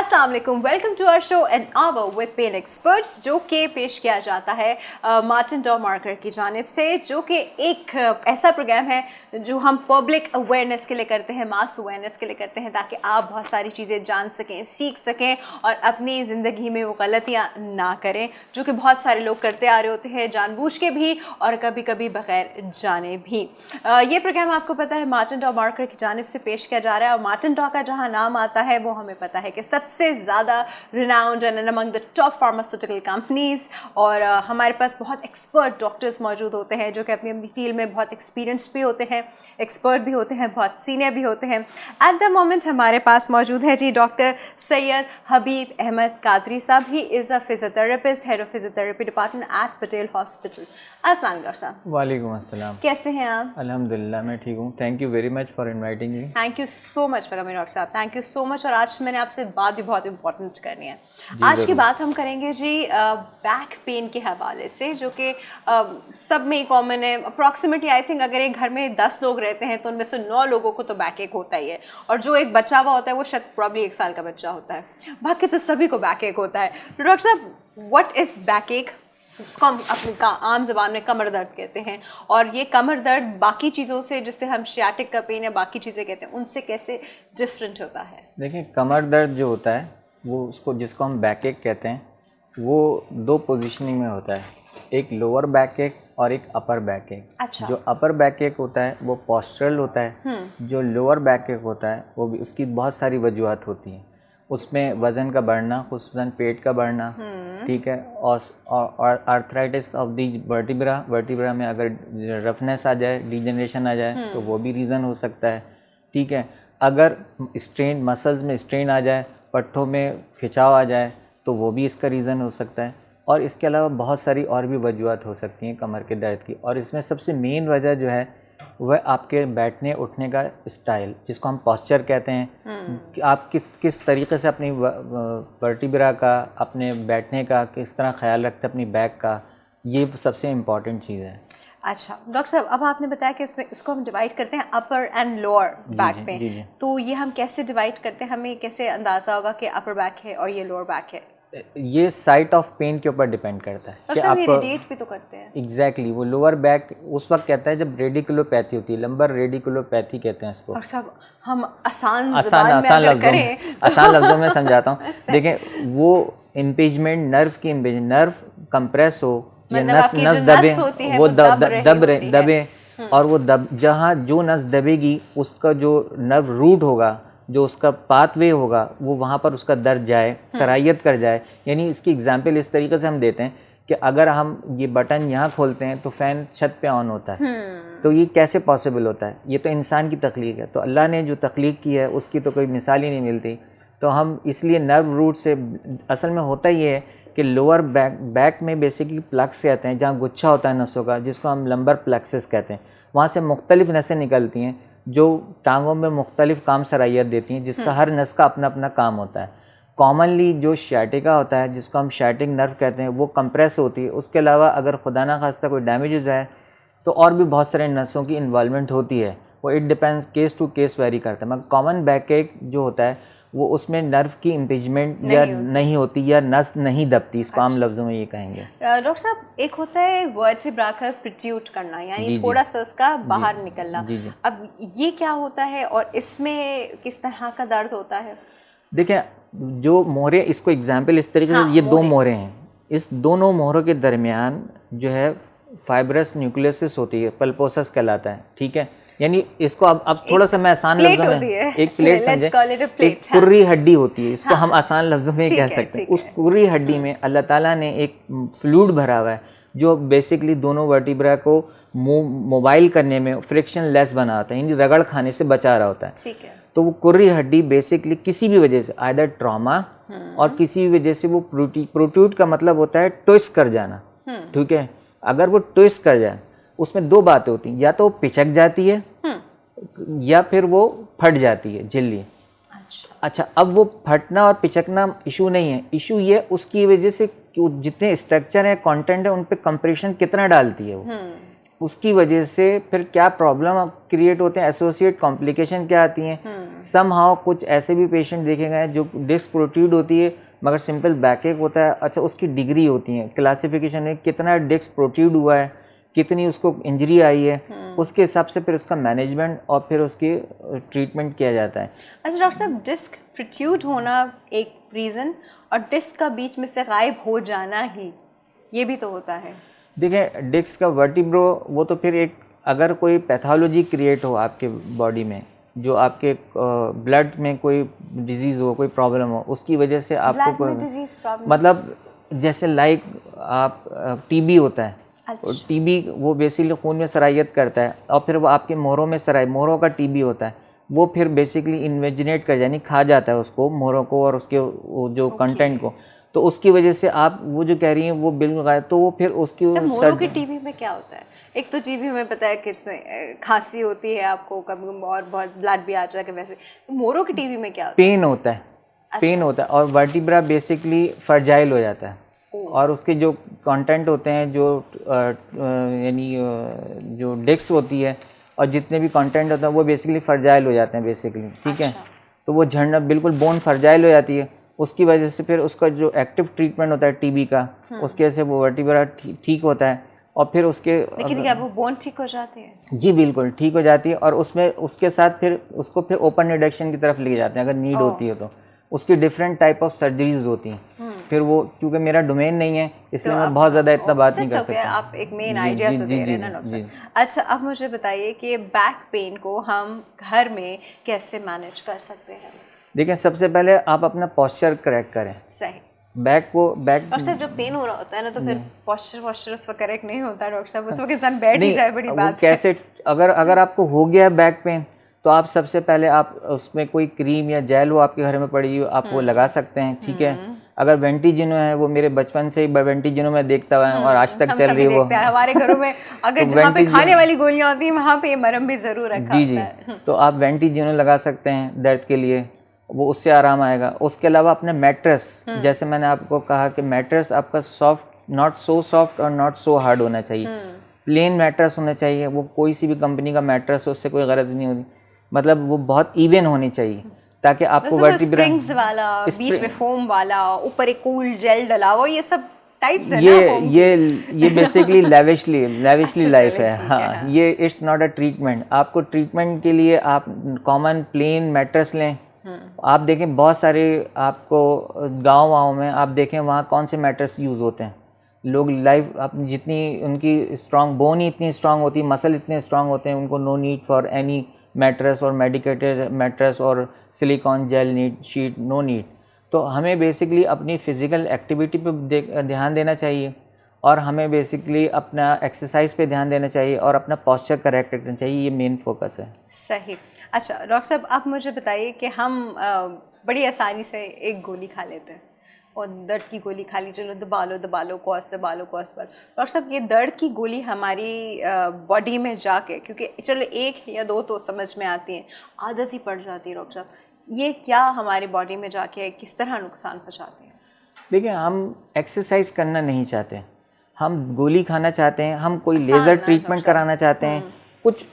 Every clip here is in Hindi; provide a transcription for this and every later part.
अस्सलाम वालेकुम, welcome to our show an hour with pain experts, जो कि पेश किया जाता है मार्टिन डॉ मार्कर की जानिब से, जो कि एक ऐसा प्रोग्राम है जो हम पब्लिक अवेयरनेस के लिए करते हैं, मास अवेयरनेस के लिए करते हैं, ताकि आप बहुत सारी चीज़ें जान सकें, सीख सकें और अपनी ज़िंदगी में वो गलतियाँ ना करें जो कि बहुत सारे लोग करते आ रहे होते हैं, जानबूझ के भी और कभी कभी बगैर जाने भी। ये प्रोग्राम आपको पता है मार्टिन डॉ मार्कर की जानिब से पेश किया जा रहा है और मार्टिन डॉ का जहाँ नाम आता है वो हमें पता है कि सबसे ज़्यादा renowned and among the top pharmaceutical companies, और हमारे पास बहुत एक्सपर्ट डॉक्टर्स मौजूद होते हैं जो कि अपनी अपनी फील्ड में बहुत एक्सपीरियंस्ड भी होते हैं, एक्सपर्ट भी होते हैं, बहुत सीनियर भी होते हैं। एट द मोमेंट हमारे पास मौजूद है जी डॉक्टर सैयद हबीब अहमद कादरी साहब। He is a physiotherapist, head of physiotherapy department at Patel hospital. अस्सलाम वालेकुम डॉक्टर साहब। वालेकुम अस्सलाम। कैसे हैं आप? अल्हम्दुलिल्लाह मैं ठीक हूँ। Thank you very much for inviting me. Thank you so much मेरे डॉक्टर साहब, थैंक यू सो मच। और आज मैंने आपसे बात भी बहुत इंपॉर्टेंट करनी है। आज की बात हम करेंगे जी बैक पेन के हवाले से, जो कि सब में ही कॉमन है। अप्रॉक्सीमेटली आई थिंक अगर एक घर में 10 लोग रहते हैं तो उनमें से 9 लोगों को तो बैक एक होता ही है, और जो एक बच्चा हुआ होता है वो शायद प्रॉब्ली 1 साल का बच्चा होता है, बाकी तो सभी को बैक एक होता है। डॉक्टर साहब, व्हाट इज़ बैक एक, जिसको हम अपनी आम ज़बान में कमर दर्द कहते हैं, और ये कमर दर्द बाकी चीज़ों से, जिससे हम शियाटिक का पेन या बाकी चीज़ें कहते हैं, उनसे कैसे डिफरेंट होता है? देखिए, कमर दर्द जो होता है वो उसको जिसको हम बैक एक कहते हैं, वो 2 पोजीशनिंग में होता है, एक लोअर बैक एक और एक अपर बैक एक। अच्छा। जो अपर बैक एक होता है वो पोस्चरल होता है, जो लोअर बैक एक होता है वो भी, उसकी बहुत सारी वजूहत होती हैं। उसमें वज़न का बढ़ना, खुसूसन पेट का बढ़ना, ठीक है, और आर्थराइटिस ऑफ दी वर्टिब्रा में अगर रफनेस आ जाए, डिजनरेशन आ जाए तो वो भी रीज़न हो सकता है, ठीक है। अगर स्ट्रेन मसल्स में स्ट्रेन आ जाए, पट्ठों में खिंचाव आ जाए तो वो भी इसका रीज़न हो सकता है। और इसके अलावा बहुत सारी और भी वजूहत हो सकती हैं कमर के दर्द की, और इसमें सबसे मेन वजह जो है वह आपके बैठने उठने का स्टाइल, जिसको हम पोस्चर कहते हैं, कि आप किस तरीके से अपनी वर्टिब्रा का, अपने बैठने का किस तरह ख्याल रखते हैं, अपनी बैक का, ये सबसे इम्पॉर्टेंट चीज़ है। अच्छा डॉक्टर साहब, अब आपने बताया कि इसको हम डिवाइड करते हैं अपर एंड लोअर बैक पे, तो ये हम कैसे डिवाइड करते हैं? हमें कैसे अंदाज़ा होगा कि अपर बैक है और ये लोअर बैक है? ये साइट ऑफ पेन के ऊपर डिपेंड करता है कि आप रेडिएट भी तो करते हैं। एग्जैक्टली, वो लोअर बैक उस वक्त कहता है जब रेडिकुलोपैथी होती है, लंबर रेडिकुलोपैथी कहते हैं इसको। और सब हम आसान लफ्ज़ों में समझाता हूँ। देखें, वो इम्पेजमेंट नर्व की नर्व कंप्रेस हो या नस दबे, वो दबे और वो जहाँ जो नस दबेगी उसका जो नर्व रूट होगा, जो उसका पाथवे होगा, वो वहाँ पर उसका दर्द जाए, सरायत कर जाए। यानी इसकी एग्जांपल इस तरीके से हम देते हैं कि अगर हम ये बटन यहाँ खोलते हैं तो फ़ैन छत पे ऑन होता है, तो ये कैसे पॉसिबल होता है? ये तो इंसान की तख्लीक है, तो अल्लाह ने जो तख्लीक की है उसकी तो कोई मिसाल ही नहीं मिलती। तो हम इसलिए नर्व रूट से, असल में होता ये है कि लोअर बैक में बेसिकली प्लक्स कहते हैं, जहाँ गुच्छा होता है नसों का, जिसको हम लंबर प्लक्सेस कहते हैं। वहाँ से मुख्तलिफ नसें निकलती हैं जो टांगों में मुख्तलिफ काम सराहियत देती हैं, जिसका हर नस का अपना अपना काम होता है। कॉमनली जो शाटिका होता है, जिसको हम शाटिक नर्व कहते हैं, वो कंप्रेस होती है। उसके अलावा अगर खुदा ना खास्ता कोई डैमेज हो जाए तो और भी बहुत सारे नसों की इन्वॉल्वमेंट होती है। वो it depends, case to case vary करता है। मगर कॉमन बैक एक जो होता है वो उसमें नर्व की इम्पेजमेंट या नहीं होती या नस नहीं दबती, इसको आम लफ्ज़ों में ये कहेंगे। डॉक्टर साहब, एक होता है वर्टिब्रा का प्रोट्रूड करना, यानी थोड़ा सा उसका बाहर निकलना। अब ये क्या होता है और इसमें किस तरह का दर्द होता है? देखें, जो मोहरे, इसको एग्जाम्पल इस तरीके से, ये 2 मोहरे हैं, इस दोनों मोहरों के दरमियान जो है फाइब्रस न्यूक्लियस होती है, पल्पोसस कहलाता है, ठीक है। यानी इसको अब थोड़ा सा मैं आसान लफ्ज़ों में, एक प्लेट समझे, एक कुर्री हड्डी होती है, इसको हम आसान लफ्ज़ों में कह सकते हैं। उस कुर्री हड्डी में अल्लाह ताला ने एक फ्लूइड भरा हुआ है जो बेसिकली दोनों वर्टिब्रा को मोबाइल करने में फ्रिक्शन लेस बनाता है, यानी रगड़ खाने से बचा रहा होता है, ठीक है। तो वो कुर्री हड्डी बेसिकली किसी भी वजह से, आइदर ट्रॉमा और किसी भी वजह से वो प्रोट्रूड का मतलब होता है ट्विस्ट कर जाना, ठीक है। अगर वो ट्विस्ट कर जाए, उसमें 2 बातें होती हैं, या तो पिचक जाती है या फिर वो फट जाती है झिल्ली। अच्छा, अब वो फटना और पिचकना इशू नहीं है, इशू ये उसकी वजह से कि जितने स्ट्रक्चर है, कंटेंट है, उन पे कंप्रेशन कितना डालती है वो, उसकी वजह से फिर क्या प्रॉब्लम क्रिएट होते हैं, एसोसिएट कॉम्प्लिकेशन क्या आती हैं। समहाउ कुछ ऐसे भी पेशेंट देखे गए हैं जो डिस्क प्रोट्रूड होती है मगर सिंपल बैकएक होता है। अच्छा, उसकी डिग्री होती है, क्लासिफिकेशन है, कितना डिस्क प्रोट्रूड हुआ है, कितनी उसको इंजरी आई है, उसके हिसाब से फिर उसका मैनेजमेंट और फिर उसकी ट्रीटमेंट किया जाता है। अच्छा डॉक्टर साहब, डिस्क प्रोट्रूड होना एक रीज़न और डिस्क का बीच में से गायब हो जाना ही ये भी तो होता है। देखिए, डिस्क का वर्टिब्रो वो तो फिर एक, अगर कोई पैथोलॉजी क्रिएट हो आपके बॉडी में, जो आपके ब्लड में कोई डिजीज़ हो, कोई प्रॉब्लम हो, उसकी वजह से आपको कोई मतलब जैसे लाइक आप टीबी होता है। अच्छा। टीबी वो बेसिकली खून में सरायत करता है और फिर वो आपके मोहरों में मोहरों का टीबी होता है, वो फिर बेसिकली इन्वेजिनेट कर यानी खा जाता है उसको, मोहरों को और उसके वो जो कंटेंट को, तो उसकी वजह से आप वो जो कह रही हैं वो बिल्कुल गायब। तो वो फिर उसकी मोहरों की टीबी में क्या होता है? एक तो टीबी हमें पता है कि इसमें खांसी होती है, आपको कभी और बहुत ब्लड भी आ जाता है वैसे, तो मोहरों की टीबी में क्या होता है? पेन होता है। अच्छा। पेन होता है और वर्टिब्रा बेसिकली फर्जाइल हो जाता है और उसके जो कंटेंट होते हैं, जो यानी जो डिस्क होती है और जितने भी कंटेंट होता है वो बेसिकली फर्जाइल हो जाते हैं बेसिकली, ठीक है। तो वो झड़ना, बिल्कुल बोन फर्जाइल हो जाती है, उसकी वजह से फिर उसका जो एक्टिव ट्रीटमेंट होता है टीबी का, उसके वजह से वो वर्टिब्रा ठीक होता है और फिर उसके लेकिन क्या वो बोन ठीक हो जाती है? जी बिल्कुल ठीक हो जाती है और उसमें उसके साथ फिर उसको फिर ओपन रिडक्शन की तरफ ले जाते हैं अगर नीड होती है तो। उसकी डिफरेंट टाइप ऑफ सर्जरीज होती हैं। फिर वो चूँकि मेरा डोमेन नहीं है इसलिए मैं बहुत ज़्यादा इतना बात नहीं कर सकता। आप एक मेन आइडिया तो दे रहे हैं ना डॉक्टर साहब। अच्छा, अब मुझे बताइए कि बैक पेन को हम घर में कैसे मैनेज कर सकते हैं? देखिए, सबसे पहले आप अपना पोस्चर करेक्ट करें। सही। बैक और सिर्फ जब पेन हो रहा होता है ना तो फिर पोस्चर उस वक्त करेक्ट नहीं होता डॉक्टर साहब, उस वक्त इंसान बैठ ही जाए, बड़ी बात कैसे अगर आपको हो गया बैक पेन तो आप सबसे पहले आप उसमें कोई क्रीम या जेल हो आपके घर में पड़ी हो, आप वो लगा सकते हैं, ठीक है। अगर वेंटीजिनो है, वो मेरे बचपन से ही वेंटीजिनो में देखता हुआ है और आज तक चल रही है वो हमारे घरों में। अगर जहाँ पे खाने वाली गोलियां होती हैं वहाँ पे ये मरहम भी जरूर रखा होता है। तो आप वेंटीजिनो लगा सकते हैं दर्द के लिए, वो उससे आराम आएगा। उसके अलावा अपने मैट्रेस, जैसे मैंने आपको कहा कि मैट्रेस आपका सॉफ्ट, नॉट सो सॉफ्ट और नॉट सो हार्ड होना चाहिए, प्लेन मैट्रेस होना चाहिए। वो कोई सी भी कंपनी का मैट्रेस हो, उससे कोई गरज नहीं होती, मतलब वो बहुत इवन होनी चाहिए ताकि आपको वर्टिब्रा, स्प्रिंग्स वाला, बीच में फोम वाला, ऊपर एक कूल जेल डला हुआ, ये सब टाइप्स है ना। ये बेसिकली लेविशली लाइफ है। हाँ, ये इट्स नॉट अ ट्रीटमेंट। आपको ट्रीटमेंट के लिए आप कॉमन प्लेन मैट्रेस लें। आप देखें बहुत सारे आपको गाँव में आप देखें वहाँ कौन से मैट्रेस यूज़ होते हैं। लोग लाइफ अपनी जितनी उनकी स्ट्रॉन्ग बोन ही इतनी स्ट्रॉन्ग होती है, मसल इतने स्ट्रॉन्ग होते हैं, उनको no need for any mattress और मेडिकेटेड मैट्रेस और silicone gel need sheet, no need. तो हमें बेसिकली अपनी फ़िज़िकल एक्टिविटी पे ध्यान देना चाहिए और हमें बेसिकली अपना एक्सरसाइज पे ध्यान देना चाहिए और अपना पोस्चर करेक्ट रखना चाहिए, ये मेन फोकस है। सही। अच्छा डॉक्टर साहब, आप मुझे बताइए कि हम बड़ी आसानी से एक गोली खा लेते हैं और दर्द की गोली खा ली, चलो दबा लो कॉस पर। डॉक्टर साहब, ये दर्द की गोली हमारी बॉडी में जाके, क्योंकि चलो एक या दो तो समझ में आती हैं, आदत ही पड़ जाती है डॉक्टर साहब, ये क्या हमारी बॉडी में जाके किस तरह नुकसान पहुँचाते हैं? देखिए, हम एक्सरसाइज करना नहीं चाहते, हम गोली खाना चाहते हैं, हम कोई लेज़र ट्रीटमेंट कराना चाहते हैं,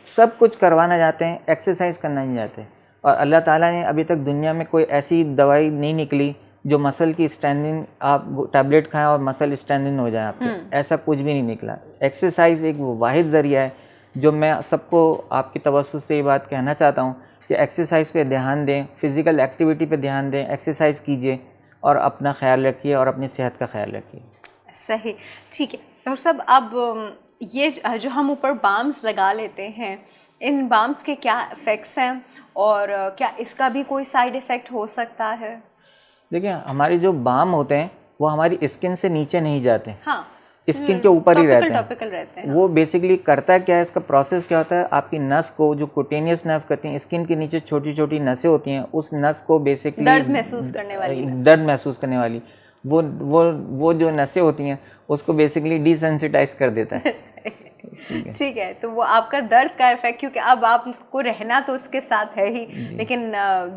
सब कुछ करवाना चाहते हैं, एक्सरसाइज करना नहीं चाहते। और अल्लाह ताला ने अभी तक दुनिया में कोई ऐसी दवाई नहीं निकली जो मसल की स्ट्रेंथनिंग, आप टैबलेट खाएं और मसल स्ट्रेंथनिंग हो जाए आपके, ऐसा कुछ भी नहीं निकला। एक्सरसाइज एक वाहिद ज़रिया है जो मैं सबको आपकी तवज्जो से ये बात कहना चाहता हूँ कि एक्सरसाइज पे ध्यान दें, फिज़िकल एक्टिविटी पे ध्यान दें, एक्सरसाइज कीजिए और अपना ख्याल रखिए और अपनी सेहत का ख्याल रखिए। सही, ठीक है डॉक्टर साहब। अब ये जो हम ऊपर बाम्स लगा लेते हैं, इन बाम्स के क्या इफ़ेक्ट्स हैं और क्या इसका भी कोई साइड इफ़ेक्ट हो सकता है? देखिए, हमारे जो बाम होते हैं वो हमारी स्किन से नीचे नहीं जाते। हाँ, स्किन के ऊपर ही रहते हैं। वो बेसिकली करता है क्या है, इसका प्रोसेस क्या होता है, आपकी नस को, जो कुटेनियस नर्व कहते हैं, स्किन के नीचे छोटी छोटी नसें होती हैं, उस नस को बेसिकली दर्द महसूस करने वाली वो जो नसें होती हैं उसको बेसिकली डिसेंसिटाइज कर देता है। ठीक है, तो वो आपका दर्द का इफेक्ट, क्योंकि अब आपको रहना तो उसके साथ है ही, लेकिन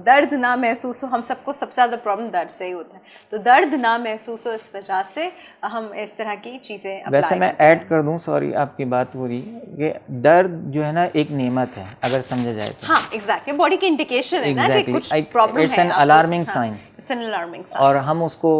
दर्द ना महसूस हो, हम सबको सबसे ज़्यादा प्रॉब्लम दर्द से ही होता है, तो दर्द ना महसूस हो इस वजह से हम इस तरह की चीज़ें वैसे मैं ऐड कर दूं, सॉरी आपकी बात पूरी, कि दर्द जो है ना एक नेमत है अगर समझा जाए तो। हाँ एग्जैक्टली, बॉडी की इंडिकेशन है ना कि कुछ प्रॉब्लम है, it's an alarming sign, it's an alarming sign. और हम उसको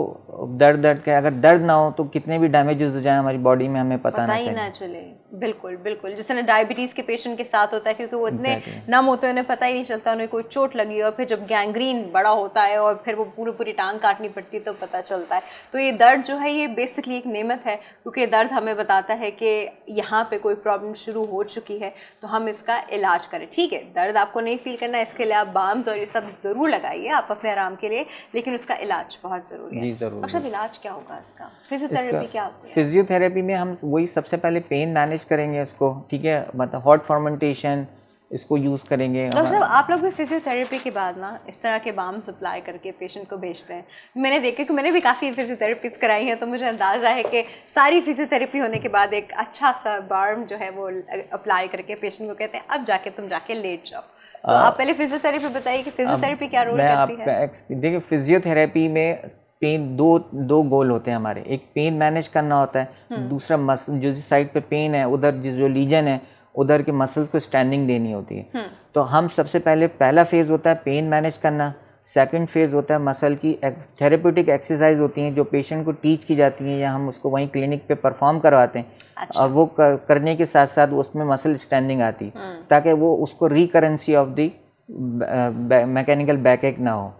दर्द के, अगर दर्द ना हो तो कितने भी डैमेजेस हो जाए हमारी बॉडी में हमें पता ही ना चले। बिल्कुल बिल्कुल, जैसे ना डायबिटीज़ के पेशेंट के साथ होता है, क्योंकि वो इतने नम होते हैं, उन्हें पता ही नहीं चलता उन्हें कोई चोट लगी और फिर जब गैंग्रीन बड़ा होता है और फिर वो पूरी टांग काटनी पड़ती है तो पता चलता है। तो ये दर्द जो है ये बेसिकली एक नेमत है, क्योंकि दर्द हमें बताता है कि यहाँ पे कोई प्रॉब्लम शुरू हो चुकी है, तो हम इसका इलाज करें। ठीक है, दर्द आपको नहीं फील करना, इसके लिए आप बाम्स और ये सब ज़रूर लगाइए आप अपने आराम के लिए, लेकिन उसका इलाज बहुत ज़रूरी है। अच्छा, इलाज क्या होगा इसका? फिजियोथेरेपी क्या होती है? फिजियोथेरेपी में हम वही सबसे पहले पेन मैनेज करेंगे इसको, ठीक है, मतलब हॉट फर्मेंटेशन इसको यूज़ करेंगे। डॉक्टर साहब, आप लोग भी फिजियोथेरेपी के बाद ना इस तरह के बाम सप्लाई करके पेशेंट को भेजते हैं? मैंने देखा कि मैंने भी काफ़ी फिजियोथेरेपीज कराई हैं, तो मुझे अंदाज़ा है कि सारी फिजियोथेरेपी होने के बाद एक अच्छा सा बाम जो है वो अप्लाई करके पेशेंट को कहते हैं अब तुम जाके लेट जाओ। तो आप पहले फिजियोथेरेपी बताइए कि फिजियोथेरेपी क्या रोल करती है? देखिए, फिजियोथेरेपी में पेन दो गोल होते हैं हमारे, एक पेन मैनेज करना होता है, दूसरा मसल जो जिस साइड पे पेन है उधर जो लीजन है उधर के मसल्स को स्ट्रेंथिंग देनी होती है। तो हम सबसे पहला फेज़ होता है पेन मैनेज करना, सेकंड फेज़ होता है मसल की थेरेप्यूटिक एक्सरसाइज होती हैं जो पेशेंट को टीच की जाती हैं या हम उसको वहीं क्लिनिक पे परफॉर्म करवाते हैं। अच्छा। और वो करने के साथ साथ उसमें मसल स्ट्रेंथिंग आती है ताकि वो उसको रिकरेंसी ऑफ दी मैकेनिकल बैकएक ना हो।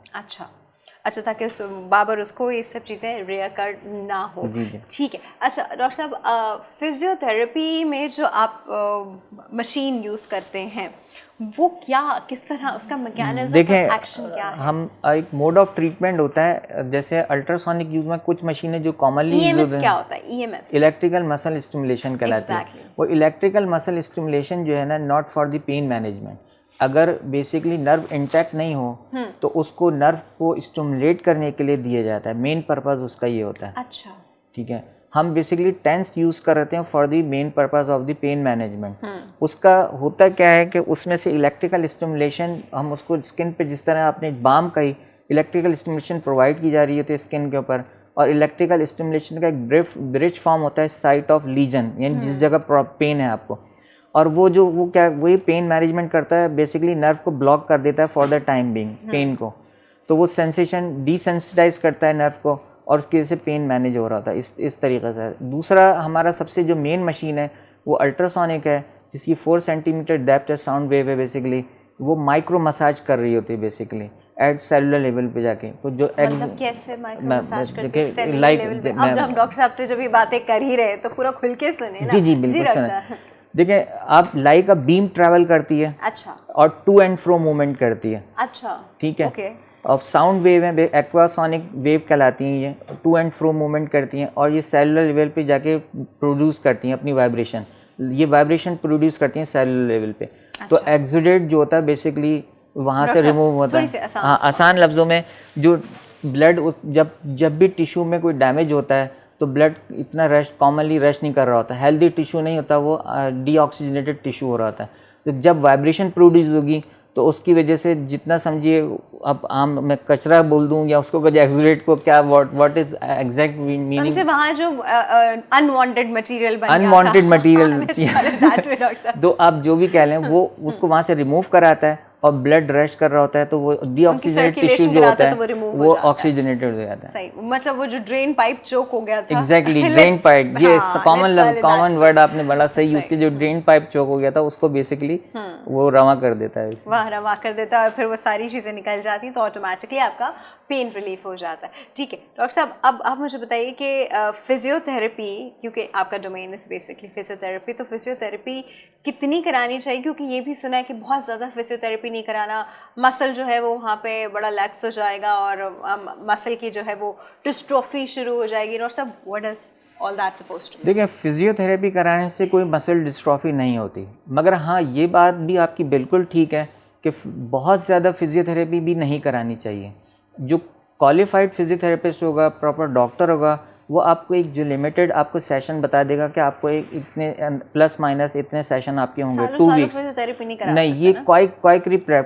अच्छा, ताकि बाबर उसको ये सब चीज़ें रिकर ना हो। ठीक है। अच्छा डॉक्टर साहब, फिजियोथेरेपी में जो आप मशीन यूज़ करते हैं वो किस तरह उसका मैकेनिज्म ऑफ एक्शन क्या है? हम एक मोड ऑफ ट्रीटमेंट होता है, जैसे अल्ट्रासोनिक यूज में कुछ मशीनें जो कॉमनली यूज होती हैं। क्या होता है EMS? इलेक्ट्रिकल मसल स्टिमुलेशन कहलाती है। वो इलेक्ट्रिकल मसल स्टिमुलेशन जो है ना, not for the pain management. अगर बेसिकली नर्व इंटैक्ट नहीं हो तो उसको नर्व को स्टिमुलेट करने के लिए दिया जाता है, मेन पर्पस उसका ये होता है। अच्छा, ठीक है। हम बेसिकली टेंस यूज करते हैं for the main purpose of the pain management. उसका होता क्या है कि उसमें से इलेक्ट्रिकल स्टिमुलेशन, हम उसको स्किन पे जिस तरह आपने बाम कही, इलेक्ट्रिकल स्टिमुलेशन प्रोवाइड की जा रही होती है स्किन के ऊपर, और इलेक्ट्रिकल स्टिमुलेशन का एक ब्रिज फॉर्म होता है साइट ऑफ लीजन, यानी जिस जगह पेन है आपको, और वही पेन मैनेजमेंट करता है, बेसिकली नर्व को ब्लॉक कर देता है for the time being pain को। तो वो सेंसेशन डिसेंसिटाइज करता है नर्व को और उसकी वजह से पेन मैनेज हो रहा था इस तरीके से। दूसरा हमारा सबसे जो मेन मशीन है वो अल्ट्रासोनिक है, जिसकी 4 सेंटीमीटर डेप्थ है, साउंड वेव है बेसिकली। वो माइक्रो मसाज कर रही होती है बेसिकली एट सेलुलर लेवल पे जाके। तो जो मतलब कैसे माइक्रो मसाज करके सेलुलर लेवल पे? अब हम डॉक्टर साहब से जब भी बातें कर ही रहे तो पूरा खुल के सुने ना। जी बिल्कुल सुने। देखिए, आप लाइक अ बीम ट्रैवल करती है। अच्छा। और टू एंड फ्रो मूवमेंट करती है। अच्छा, ठीक है। ओके। और साउंड वेव है, एक्वासोनिक वेव कहलाती हैं, ये टू एंड फ्रो मूवमेंट करती हैं और ये सेलुलर लेवल पे जाके प्रोड्यूस करती हैं अपनी वाइब्रेशन। ये वाइब्रेशन प्रोड्यूस करती हैं सेलुलर लेवल पे। अच्छा। तो एक्सुडेट जो होता है बेसिकली वहाँ से रिमूव होता है। हाँ, आसान लफ्ज़ों में, जो ब्लड जब भी टिश्यू में कोई डैमेज होता है तो ब्लड इतना कॉमनली रश नहीं कर रहा होता, हेल्दी टिश्यू नहीं होता, वो डीऑक्सीजनेटेड टिश्यू हो रहा होता है। तो जब वाइब्रेशन प्रोड्यूस होगी तो उसकी वजह से जितना समझिए, अब आम मैं कचरा बोल दूं या उसको एक्सुडेट को क्या व्हाट इज एग्जैक्ट मीनिंग, समझे, वहाँ जो अनवांटेड मटेरियल तो आप जो भी कह लें वो उसको वहाँ से रिमूव कराता है और ब्लड रश कर रहा होता है, तो वो डीऑक्सीजनेटेड टिश्यू जो होता है वो ऑक्सीजनेटेड हो जाता है। सही, मतलब वो जो ड्रेन पाइप चोक हो गया था। एग्जैक्टली, ड्रेन पाइप, ये कॉमन वर्ड आपने बड़ा सही यूज किया। जो ड्रेन पाइप चोक हो गया था उसको बेसिकली वो रवा कर देता है, वह रवा कर देता है और फिर वो सारी चीज़ें निकल जाती हैं तो ऑटोमेटिकली आपका पेन रिलीफ हो जाता है। ठीक है डॉक्टर साहब, अब आप मुझे बताइए कि फिजियोथेरेपी, क्योंकि आपका डोमेन इज बेसिकली फिजियोथेरेपी, तो फिजियोथेरेपी कितनी करानी चाहिए? क्योंकि ये भी सुना है कि बहुत ज़्यादा फिजियोथेरेपी नहीं कराना, मसल जो है वो वहाँ पे बड़ा लैक्स हो जाएगा और मसल की जो है वो डिस्ट्रोफी शुरू हो जाएगी। डॉक्टर साहब, what is all that supposed to be? देखिए, फिजियोथेरेपी कराने से कोई मसल डिस्ट्रोफी नहीं होती, मगर हाँ ये बात भी आपकी बिल्कुल ठीक है कि बहुत ज़्यादा फिजियोथेरेपी भी नहीं करानी चाहिए। जो क्वालिफाइड फिजियोथेरेपिस्ट होगा, प्रॉपर डॉक्टर होगा, वो आपको एक जो लिमिटेड आपको सेशन बता देगा कि आपको एक इतने प्लस माइनस इतने सेशन आपके होंगे 2 वीक्स। नहीं, ये क्वाइक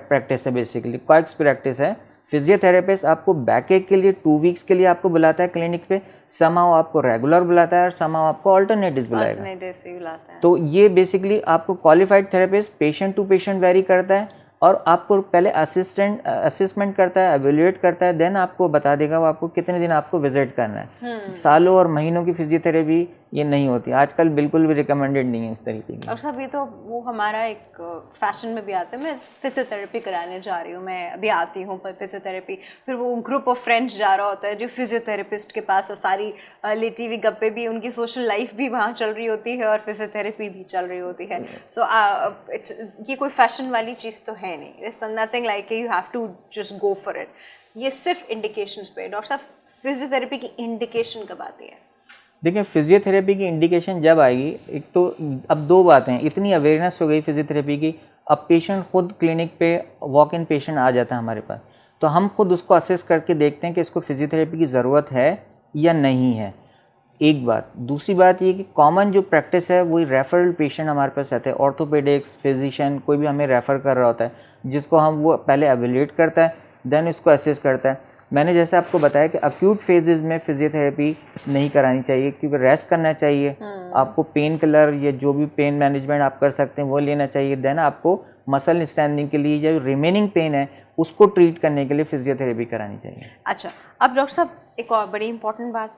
प्रैक्टिस है, बेसिकली क्वाइक्स प्रैक्टिस है। फिजियोथेरेपिस्ट आपको बैकएक के लिए 2 वीक्स के लिए आपको बुलाता है क्लिनिक पे, समाउ आपको रेगुलर बुलाता है और समाउ आपको ऑल्टरनेटिव्स बुलाएगा। तो ये बेसिकली आपको qualified therapist patient to patient vary करता है और आपको पहले असेसमेंट करता है, एवेल्युएट करता है, देन आपको बता देगा वो आपको कितने दिन आपको विजिट करना है। सालों और महीनों की फिजियोथेरेपी ये नहीं होती आजकल, बिल्कुल भी रिकमेंडेड नहीं है इस तरीके की। और सब ये तो वो हमारा एक फैशन में भी आता है, मैं फिजियोथेरेपी कराने जा रही हूँ, मैं अभी आती हूँ पर फिजियोथेरेपी, फिर वो ग्रुप ऑफ फ्रेंड्स जा रहा होता है जो फिजियोथेरेपिस्ट के पास, और सारी लेटी हुई गप्पे भी, उनकी सोशल लाइफ भी वहाँ चल रही होती है और फिजियोथेरेपी भी चल रही होती है। सो ये कोई फैशन वाली चीज़ तो है नहीं, it's nothing like you have to just go for it. ये सिर्फ इंडिकेशंस पे। डॉक्टर साहब, फिजियोथेरेपी की इंडिकेशन कब आती है? देखिए, फिजियोथेरेपी की इंडिकेशन जब आएगी, एक तो अब 2 बातें हैं, इतनी अवेयरनेस हो गई फिजियोथेरेपी की, अब पेशेंट खुद क्लिनिक पे वॉक इन पेशेंट आ जाता है हमारे पास, तो हम खुद उसको असेस करके देखते हैं कि इसको फिजियोथेरेपी की ज़रूरत है या नहीं है, एक बात। दूसरी बात ये कि कॉमन जो प्रैक्टिस है वही रेफरल पेशेंट हमारे पास आते हैं, ऑर्थोपेडिक्स, फिजिशियन, कोई भी हमें रेफ़र कर रहा होता है, जिसको हम वो पहले एवेल्युएट करता है, देन इसको असेस करता है। मैंने जैसे आपको बताया कि अक्यूट फेजेस में फिजियोथेरेपी नहीं करानी चाहिए, क्योंकि रेस्ट करना चाहिए, आपको पेन किलर या जो भी पेन मैनेजमेंट आप कर सकते हैं वो लेना चाहिए, देन आपको मसल स्टैंडिंग के लिए जो रिमेनिंग पेन है उसको ट्रीट करने के लिए फिजियोथेरेपी करानी चाहिए। अच्छा, अब डॉक्टर साहब एक और बड़ी इंपॉर्टेंट बात,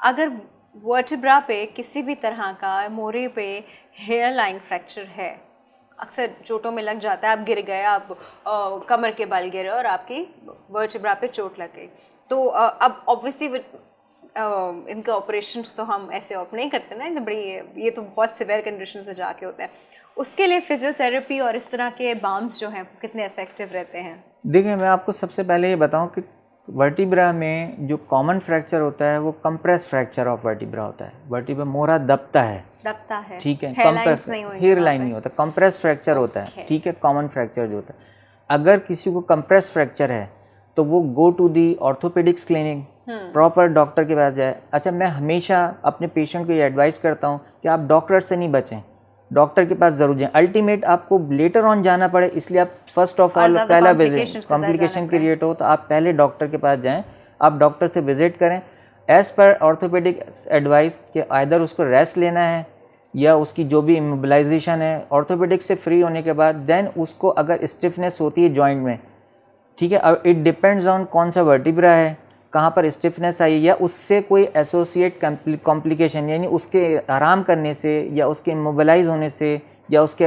अगर वर्टिब्रा पे किसी भी तरह का, मोरे पे हेयर लाइन फ्रैक्चर है, अक्सर चोटों में लग जाता है, आप गिर गए, आप कमर के बल गिरे और आपकी वर्टिब्रा पे चोट लग गई, तो अब ऑब्वियसली इनके ऑपरेशंस तो हम ऐसे ऑप नहीं करते ना, ये तो बहुत सिवियर कंडीशन में जाके होते हैं, उसके लिए फिजियोथेरेपी और इस तरह के बाम्स जो हैं कितने इफेक्टिव रहते हैं? देखिए, मैं आपको सबसे पहले ये बताऊं कि वर्टिब्रा में जो कॉमन फ्रैक्चर होता है वो कंप्रेस फ्रैक्चर ऑफ वर्टिब्रा होता है। वर्टिब्रा मोहरा दबता है, ठीक है, हेयर लाइन नहीं होता, कंप्रेस फ्रैक्चर होता है, ठीक है, कॉमन फ्रैक्चर जो होता है। अगर किसी को कंप्रेस फ्रैक्चर है तो वो go to the orthopaedics clinic, proper doctor के पास जाए। अच्छा, मैं हमेशा अपने पेशेंट को ये एडवाइस करता हूँ कि आप डॉक्टर से नहीं बचें, डॉक्टर के पास जरूर जाएं। अल्टीमेट आपको लेटर ऑन जाना पड़े, इसलिए आप फर्स्ट ऑफ ऑल पहला विजिट कॉम्प्लिकेशन क्रिएट हो तो आप पहले डॉक्टर के पास जाएं, आप डॉक्टर से विजिट करें एज पर ऑर्थोपेडिक एडवाइस कि आइदर उसको रेस्ट लेना है या उसकी जो भी इमोबिलाइजेशन है ऑर्थोपेडिक से फ्री होने के बाद, देन उसको अगर स्टिफनेस होती है जॉइंट में, ठीक है, और इट डिपेंड्स ऑन कौन सा वर्टिब्रा है, कहाँ पर स्टिफनेस आई, या उससे कोई एसोसिएट कॉम्प्लिकेशन, यानी उसके आराम करने से या उसके इमोबिलाइज होने से या उसके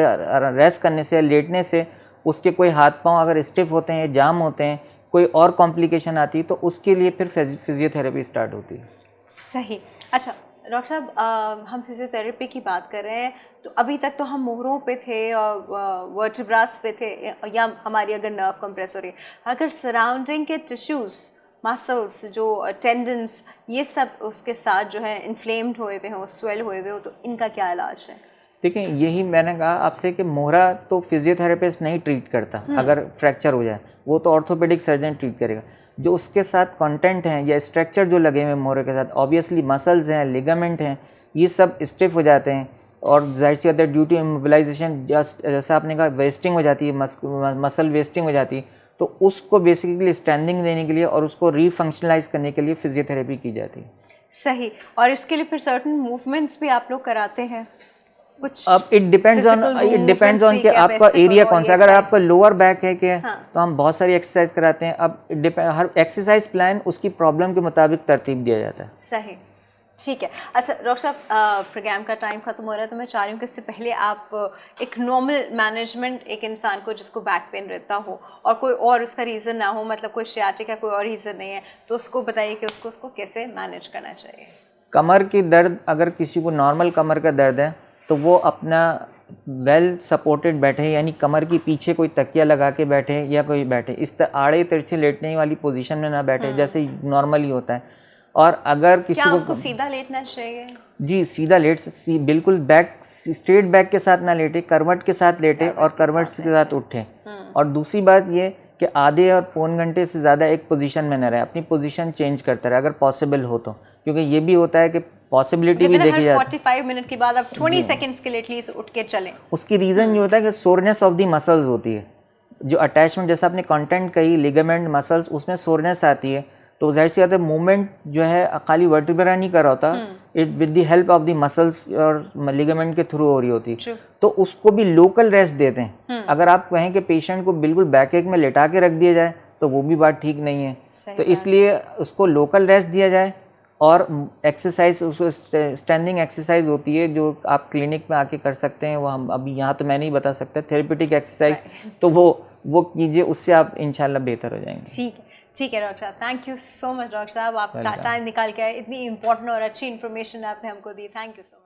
रेस्ट करने से या लेटने से उसके कोई हाथ पांव अगर स्टिफ होते हैं, जाम होते हैं, कोई और कॉम्प्लिकेशन आती है, तो उसके लिए फिर फिजियोथेरेपी स्टार्ट होती है। सही। अच्छा डॉक्टर साहब, हम फिजियोथेरेपी की बात कर रहे हैं, तो अभी तक तो हम मोहरों पे थे और वर्टिब्रास पे थे, या हमारी अगर नर्व कंप्रेस हो रही है, अगर सराउंडिंग के टिश्यूज़, मसल्स, जो टेंडन्स, ये सब उसके साथ जो है इन्फ्लेम्ड हुए हुए हों, स्वेल हुए हुए हो, तो इनका क्या इलाज है? देखिए, यही मैंने कहा आपसे कि मोहरा तो फिजियोथेरेपिस्ट नहीं ट्रीट करता, अगर फ्रैक्चर हो जाए वो तो ऑर्थोपेडिक सर्जन ट्रीट करेगा। जो उसके साथ कंटेंट हैं या स्ट्रक्चर जो लगे हुए मोहरे के साथ, ऑब्वियसली मसल्स हैं, लिगामेंट हैं, ये सब स्टिफ हो जाते हैं और जाहिर सी बात है ड्यू टू इमोबिलाइजेशन, जैसा आपने कहा वेस्टिंग हो जाती है, मसल वेस्टिंग हो जाती है, तो उसको बेसिकली स्टैंडिंग देने के लिए और उसको रीफंक्शनलाइज करने के लिए फिजियोथेरेपी की जाती है। सही। और इसके लिए फिर सर्टेन मूवमेंट्स भी आप लोग कराते हैं कुछ? अब इट डिपेंड्स ऑन कि आपका एरिया कौन सा। अगर आपका लोअर बैक है क्या, तो हम बहुत सारी एक्सरसाइज कराते हैं। अब हर एक्सरसाइज प्लान उसकी प्रॉब्लम के मुताबिक तरतीब दिया जाता है। सही, ठीक है। अच्छा डॉक्टर साहब, प्रोग्राम का टाइम खत्म हो रहा है, तो मैं चाह रही हूँ कि इससे पहले आप एक नॉर्मल मैनेजमेंट, एक इंसान को जिसको बैक पेन रहता हो और कोई और उसका रीज़न ना हो, मतलब कोई शियाटिक का कोई और रीज़न नहीं है, तो उसको बताइए कि उसको कैसे मैनेज करना चाहिए। कमर की दर्द, अगर किसी को नॉर्मल कमर का दर्द है तो वो अपना वेल सपोर्टेड बैठे, यानी कमर के पीछे कोई तकिया लगा के बैठे या कोई बैठे, इस आड़े तिरछे लेटने वाली पोजीशन में ना बैठे जैसे नॉर्मली होता है। और अगर किसी क्या उसको सीधा लेटना चाहिए? जी, सीधा बिल्कुल बैक, स्ट्रेट बैक के साथ ना लेटे, करवट के साथ लेटे और करवट के साथ उठे। और दूसरी बात ये कि आधे और पौन घंटे से ज़्यादा एक पोजीशन में न रहे, अपनी पोजीशन चेंज करते रहे अगर पॉसिबल हो तो, क्योंकि ये भी होता है कि पॉसिबिलिटी भी देखी जाती है 45 मिनट के बाद आप 20 सेकंड्स के लिए एटलीस्ट उठ के चलें। उसकी रीज़न ये होता है कि सोरनेस ऑफ द मसल्स होती है, जो अटैचमेंट जैसा आपने कंटेंट कही लिगामेंट मसल्स, उसमें सोरनेस आती है, तो जाहिर सी बात है मूवमेंट जो है खाली वर्टिब्रा नहीं कर रहा होता, it with the help of the muscles और लिगामेंट के थ्रू हो रही होती है, तो उसको भी लोकल रेस्ट देते हैं। अगर आप कहें कि पेशेंट को बिल्कुल बैक एक में लेटा के रख दिया जाए तो वो भी बात ठीक नहीं है, तो इसलिए उसको लोकल रेस्ट दिया जाए और एक्सरसाइज, उसको स्टैंडिंग एक्सरसाइज होती है जो आप क्लिनिक में आके कर सकते हैं, वो हम अभी यहाँ तो मैं नहीं बता सकता, थेरेपेटिक एक्सरसाइज तो वो कीजिए, उससे आप इंशाल्लाह बेहतर हो जाएंगे। ठीक है डॉक्टर साहब, thank you so much doctor साहब, आप टाइम निकाल के इतनी इंपॉर्टेंट और अच्छी इन्फॉर्मेशन आपने हमको दी, थैंक यू सो मच।